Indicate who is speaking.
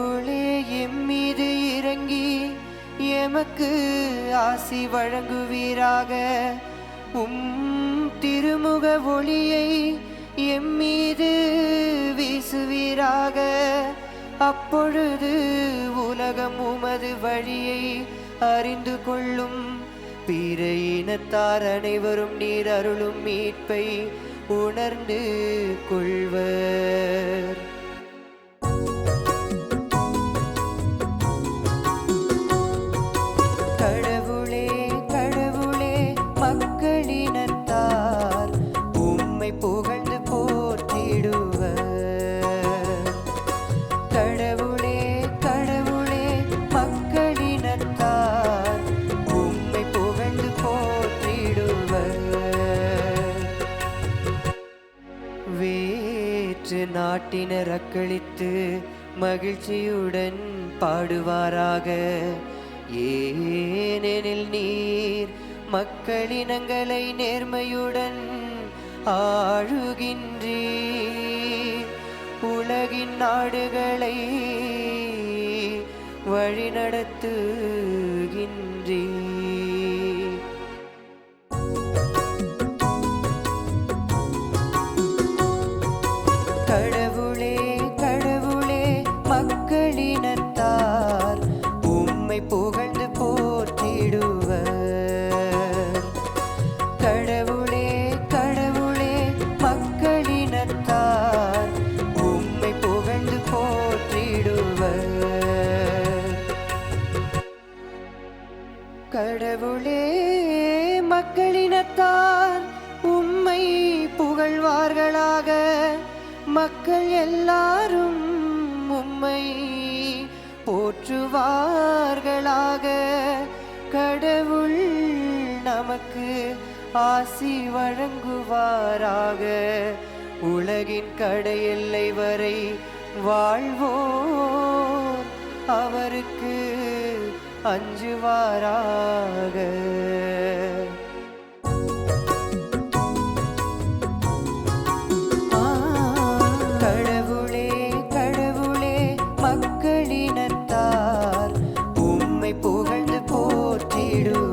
Speaker 1: கடவுளே எம்மீது இறங்கி எமக்கு ஆசி வழங்குவீராக. திருமுக ஒளியை எம்மீது வீசுவீராக. அப்பொழுது உலகம் உமது வழியை அறிந்து கொள்ளும். பிற இனத்தார் அனைவரும் நீர் அருளும் மீட்பை உணர்ந்து கொள்வர். கடவுளே கடவுளே மக்களினத்தார் உம்மை புகழ்ந்து போற்றிடுவர். கடவுளே கடவுளே மக்களினத்தார் உம்மை புகழ்ந்து போற்றிடுவர். வேற்று நாட்டினர் அக்களித்து மகிழ்ச்சியுடன் பாடுவாராக. ஏனெனில் நீர் மக்களினங்களை நேர்மையுடன் ஆளுகின்றீர். உலகின் நாடுகளை வழிநடத்துகின்றீர். கடவுளே கடவுளே மக்களினத்தார் உம்மை புகழ்ந்து போற்றிடுவர். கடவுளே கடவுளே மக்களினத்தார் உம்மை புகழ்ந்து போற்றிடுவர். கடவுளே மக்களினத்தார் உம்மை புகழ்வார்களாக. மக்கள் எல்லாரும் உம்மை போற்றுவார்களாக. கடவுள் நமக்கு ஆசி வழங்குவாராக. உலகின் கடையெல்லை வரை வாழ்வோர் அவருக்கு அஞ்சுவாராக. கடவுளே கடவுளே மக்களினத்தார் உம்மை புகழ்ந்து போற்றிடு.